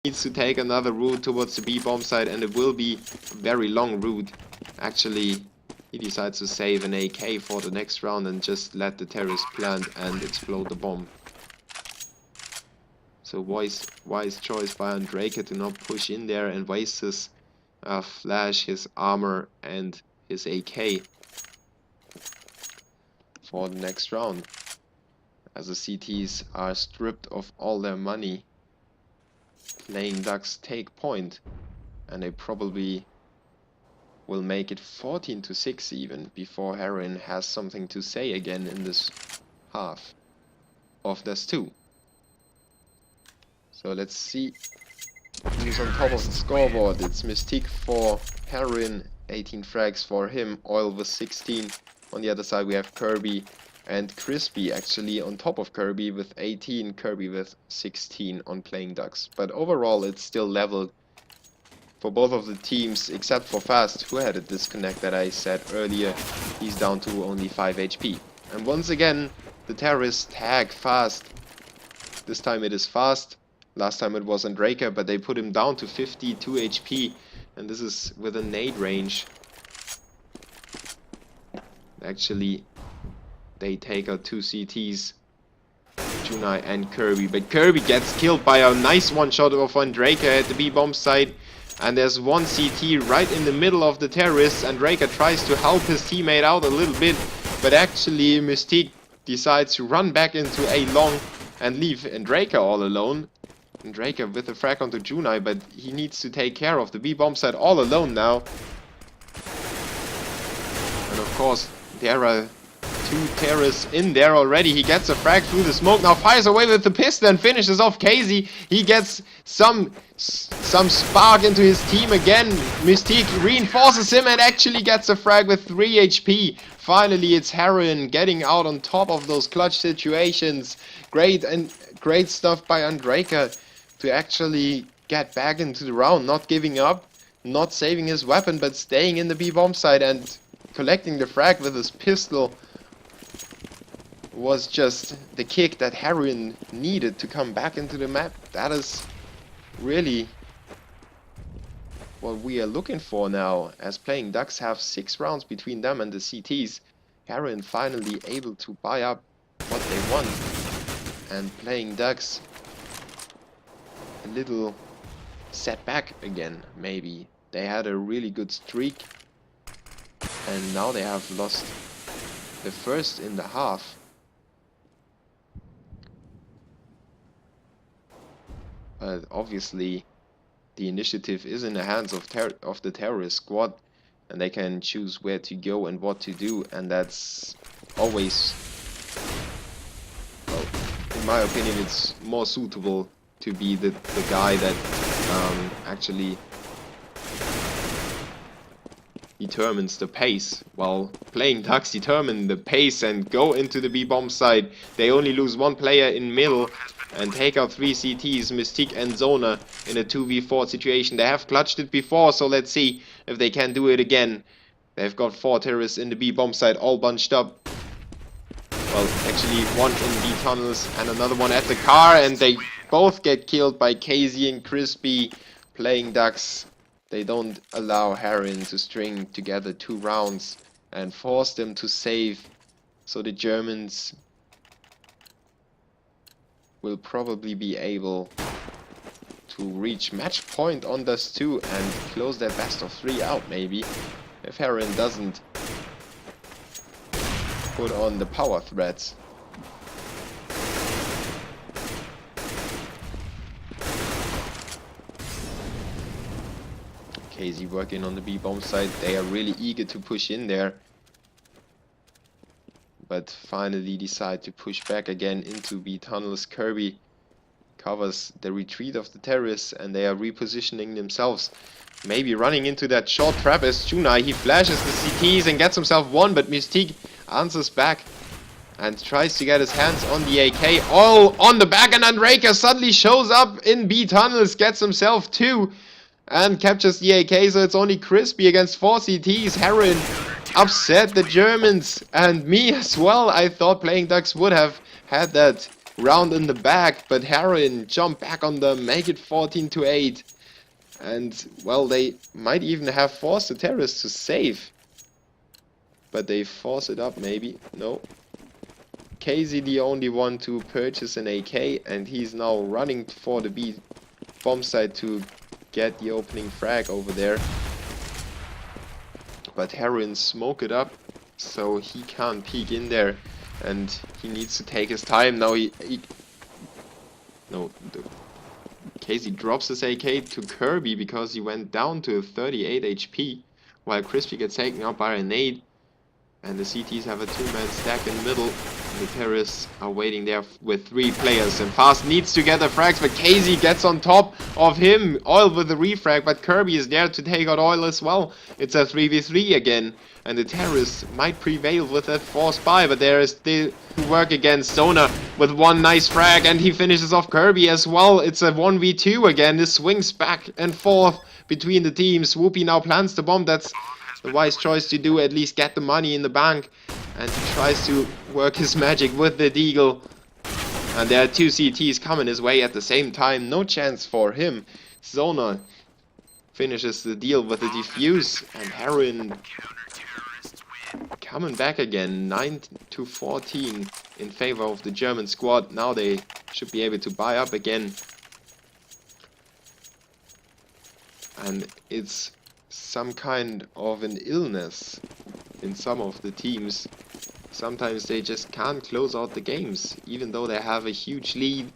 needs to take another route towards the B bomb site, and it will be a very long route. Actually, he decides to save an AK for the next round and just let the terrorist plant and explode the bomb. So wise choice by Andraker to not push in there and waste his flash, his armor and his AK for the next round, as the CTs are stripped of all their money. PlayingDucks take point, and they probably will make it 14-6 even before Heroin has something to say again in this half of this 2. So let's see who's on top of the scoreboard. It's Mystique for Heroin, 18 frags for him, Oil with 16. On the other side we have Kirby and Crispy actually on top of Kirby with 18, Kirby with 16 on PlayingDucks. But overall it's still leveled for both of the teams, except for Fast, who had a disconnect that I said earlier. He's down to only 5 HP. And once again, the terrorists tag Fast. This time it is Fast. Last time it was Andraker, but they put him down to 52 HP. And this is with a nade range. Actually, they take out 2 CTs, Junai and Kirby. But Kirby gets killed by a nice one-shot of Andraker at the B-bomb site. And there's one CT right in the middle of the terrorists. Andraker tries to help his teammate out a little bit, but actually Mystique decides to run back into A long and leave Andraker all alone. Andraker with a frag onto Junai, but he needs to take care of the B-bomb site all alone now. And of course, there are 2 terrorists in there already. He gets a frag through the smoke, now fires away with the pistol and finishes off Casey. He gets some spark into his team again. Mystique reinforces him and actually gets a frag with 3 HP. Finally, it's Heroin getting out on top of those clutch situations. Great stuff by Andraker to actually get back into the round, not giving up, not saving his weapon, but staying in the B-bomb site and collecting the frag with his pistol. Was just the kick that Heroin needed to come back into the map. That is really what we are looking for now, as PlayingDucks have 6 rounds between them and the CTs. Heroin finally able to buy up what they want, and PlayingDucks a little setback again. Maybe they had a really good streak and now they have lost the first in the half. But obviously the initiative is in the hands of the terrorist squad, and they can choose where to go and what to do, and that's always, well, in my opinion, it's more suitable to be the guy that actually determines the pace, while PlayingDucks determine the pace and go into the B-bomb side. They only lose 1 player in middle and take out 3 CTs, Mystique and Zona, in a 2v4 situation. They have clutched it before, so let's see if they can do it again. They've got 4 terrorists in the B-bomb site, all bunched up. Well, actually 1 in B tunnels and another one at the car, and they both get killed by Casey and Crispy. PlayingDucks, they don't allow Heroin to string together 2 rounds and force them to save. So the Germans will probably be able to reach match point on this 2 and close their best of 3 out, maybe, if Heroin doesn't put on the power threats. Casey working on the B-bomb side. They are really eager to push in there, but finally decide to push back again into B tunnels. Kirby covers the retreat of the terrorists, and they are repositioning themselves. Maybe running into that short trap as Junai. He flashes the CTs and gets himself 1, but Mystique answers back and tries to get his hands on the AK. All on the back, and Andraker suddenly shows up in B tunnels, gets himself 2 and captures the AK. So it's only Crispy against 4 CTs. Heroin upset the Germans and me as well. I thought PlayingDucks would have had that round in the back, but Heroin jump back on them, make it 14-8. And, well, they might even have forced the terrorists to save. But they force it up, maybe. No. KZ the only one to purchase an AK, and he's now running for the B bomb site to get the opening frag over there. But Heroin smoke it up, so he can't peek in there, and he needs to take his time. Now KZ drops his AK to Kirby because he went down to 38 HP, while Crispy gets taken out by a nade, and the CTs have a two-man stack in the middle. The terrorists are waiting there with 3 players, and Fast needs to get the frags, but KZ gets on top of him. Oil with the refrag, but Kirby is there to take out Oil as well. It's a 3v3 again, and the terrorists might prevail with that forced buy, but there is still work against Zona with one nice frag, and he finishes off Kirby as well. It's a 1v2 again. This swings back and forth between the teams. Whoopi now plants the bomb. That's the wise choice to do, at least get the money in the bank. And he tries to work his magic with the Deagle. And there are 2 CTs coming his way at the same time. No chance for him. Zona finishes the deal with the defuse. And Heroin coming back again. 9-14 in favor of the German squad. Now they should be able to buy up again. And it's some kind of an illness in some of the teams. Sometimes they just can't close out the games, even though they have a huge lead.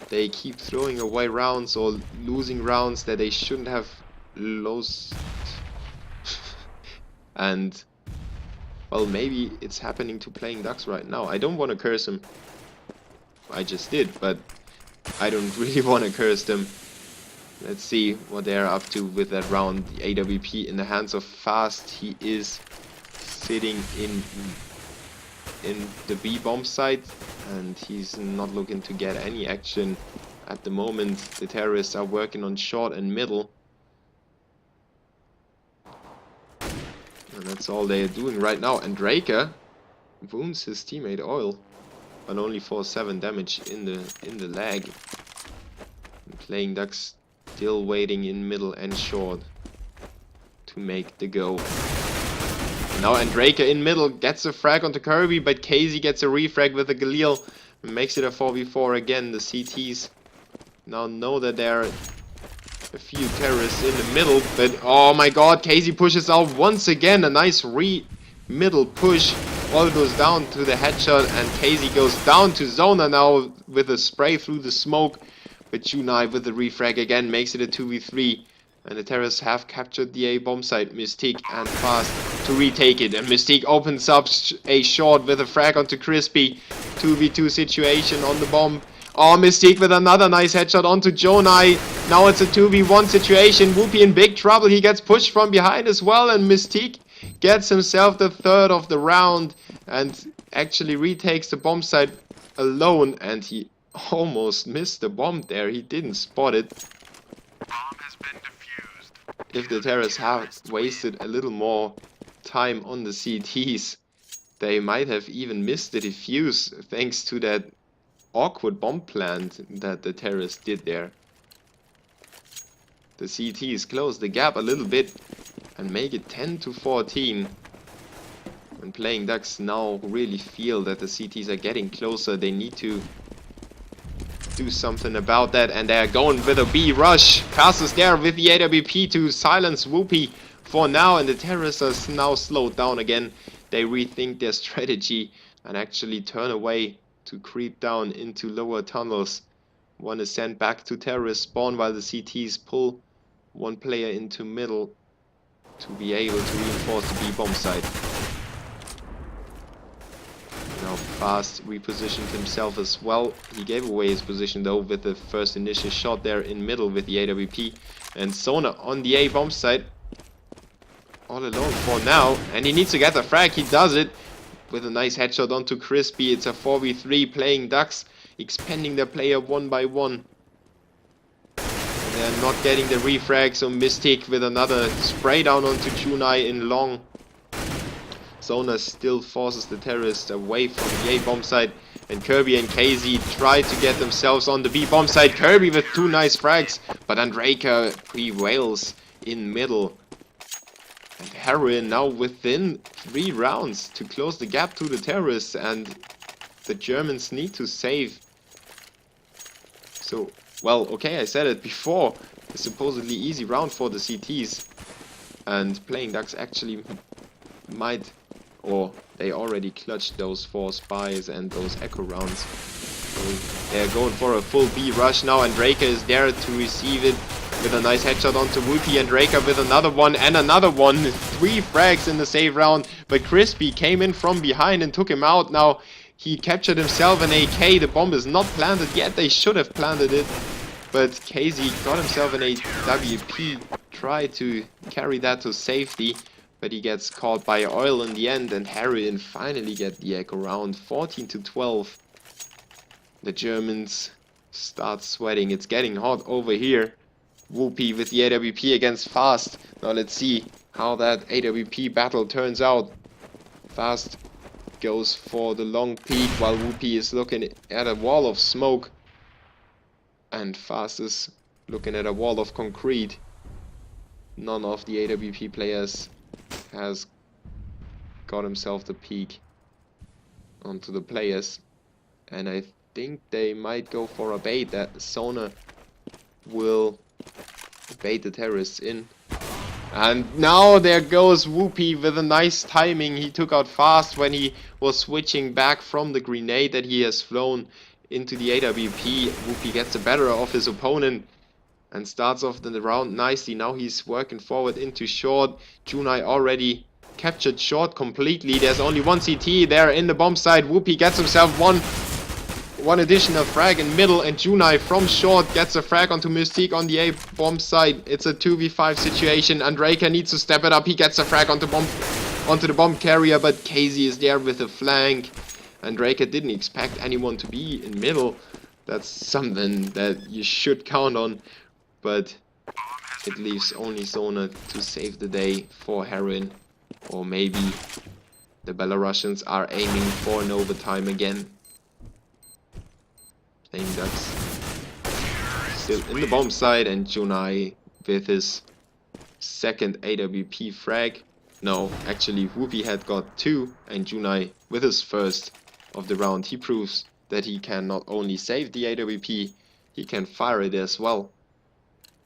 They keep throwing away rounds or losing rounds that they shouldn't have lost. And, well, maybe it's happening to PlayingDucks right now. I don't want to curse them. I just did, but I don't really want to curse them. Let's see what they're up to with that round. The AWP in the hands of Fast. He is sitting in the B bomb site, and he's not looking to get any action at the moment. The terrorists are working on short and middle, and that's all they are doing right now. And Draker wounds his teammate Oil, but only for 7 damage in the leg. And PlayingDucks still waiting in middle and short to make the go. Now Andraker in middle gets a frag onto Kirby, but KZ gets a refrag with a Galil and makes it a 4v4 again. The CTs now know that there are a few terrorists in the middle, but oh my god, KZ pushes out once again. A nice middle push. All goes down to the headshot, and KZ goes down to Zona now with a spray through the smoke. But Junai with the refrag again makes it a 2v3. And the terrorists have captured the A bomb site. Mystique and Fast to retake it. And Mystique opens up a short with a frag onto Crispy. 2v2 situation on the bomb. Oh, Mystique with another nice headshot onto Jonai. Now it's a 2v1 situation. Whoopi in big trouble. He gets pushed from behind as well. And Mystique gets himself the 3rd of the round. And actually retakes the bomb site alone. And he almost missed the bomb there. He didn't spot it. If the terrorists have wasted a little more time on the CTs, they might have even missed the defuse thanks to that awkward bomb plant that the terrorists did there. The CTs close the gap a little bit and make it 10-14. When PlayingDucks now really feel that the CTs are getting closer, they need to do something about that, and they're going with a B rush. Pass is there with the AWP to silence Whoopi for now, and the terrorists are now slowed down again. They rethink their strategy and actually turn away to creep down into lower tunnels. One is sent back to terrorist spawn while the CTs pull one player into middle to be able to reinforce the B bomb site. Now Fast repositioned himself as well. He gave away his position though with the first initial shot there in middle with the AWP. And Zona on the A bomb site. All alone for now. And he needs to get the frag. He does it with a nice headshot onto Crispy. It's a 4v3. PlayingDucks expanding their player one by one. And they're not getting the refrag, so Mystic with another spray down onto Junai in long. Zona still forces the terrorists away from the A bomb site, and Kirby and KZ try to get themselves on the B bomb side. Kirby with 2 nice frags, but Andrejka prevails in middle. And Heroin now within 3 rounds to close the gap to the terrorists, and the Germans need to save. So, well, okay, I said it before, a supposedly easy round for the CTs, and PlayingDucks actually might, or they already clutched those 4 spies and those echo rounds. So they're going for a full B rush now, and Drake is there to receive it with a nice headshot onto Whoopi, and Drake with another one and another one. 3 frags in the save round, but Crispy came in from behind and took him out. Now he captured himself an AK. The bomb is not planted yet. They should have planted it, but KZ got himself an AWP, tried to carry that to safety, but he gets caught by Oil in the end, and Heroin finally get the echo round. 14-12. The Germans start sweating. It's getting hot over here. Whoopi with the AWP against Fast. Now let's see how that AWP battle turns out. Fast goes for the long peek while Whoopi is looking at a wall of smoke. And Fast is looking at a wall of concrete. None of the AWP players has got himself the peek onto the players. And I think they might go for a bait. That Sona will bait the terrorists in. And now there goes Whoopi with a nice timing. He took out Fast when he was switching back from the grenade that he has flown into the AWP. Whoopi gets the better of his opponent and starts off the round nicely. Now he's working forward into short. Junai already captured short completely. There's only 1 CT there in the bomb side. Whoopi gets himself one additional frag in middle, and Junai from short gets a frag onto Mystique on the A bomb side. It's a 2v5 situation. Andrejka needs to step it up. He gets a frag onto the bomb carrier, but KZ is there with a flank. Andrejka didn't expect anyone to be in middle. That's something that you should count on, but it leaves only Zona to save the day for Heroin. Or maybe the Belarusians are aiming for an overtime again. PlayingDucks still in the bomb side, and Junai with his second AWP frag. No, actually Whoopi had got 2, and Junai with his first of the round. He proves that he can not only save the AWP, he can fire it as well.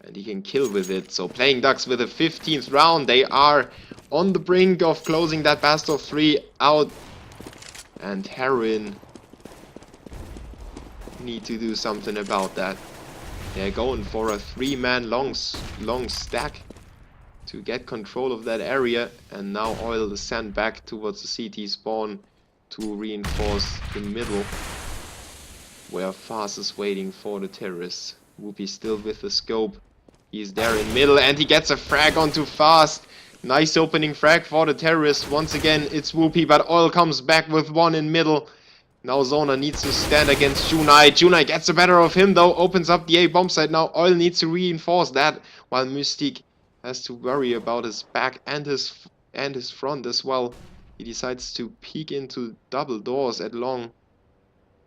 And he can kill with it. So PlayingDucks with the 15th round. They are on the brink of closing that best of 3 out. And Heroin need to do something about that. They're going for a 3-man long stack to get control of that area. And now Oil is sent back towards the CT spawn to reinforce the middle, where Fast is waiting for the terrorists. Whoopi still with the scope. He's there in middle, and he gets a frag onto Fast. Nice opening frag for the terrorists. Once again, it's Whoopi, but Oil comes back with 1 in middle. Now Zona needs to stand against Junai. Junai gets the better of him though, opens up the A bomb site. Now Oil needs to reinforce that, while Mystique has to worry about his back and his front as well. He decides to peek into double doors at long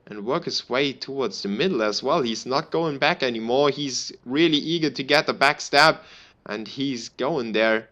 and work his way towards the middle as well. He's not going back anymore. He's really eager to get the backstab, and he's going there.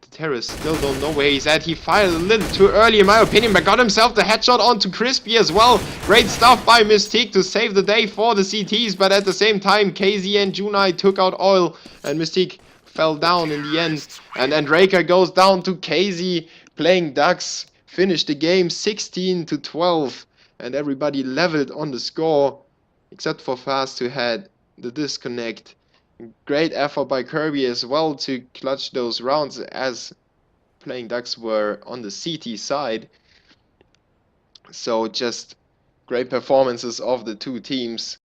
The terrorists still don't know where he's at. He fired a little too early in my opinion, but got himself the headshot onto Crispy as well. Great stuff by Mystique to save the day for the CTs, but at the same time KZ and Junai took out Oil, and Mystique fell down in the end. And Andrejka goes down to KZ. PlayingDucks finished the game 16-12. And everybody leveled on the score, except for Fast, who had the disconnect. Great effort by Kirby as well to clutch those rounds, as PlayingDucks were on the CT side. So just great performances of the 2 teams.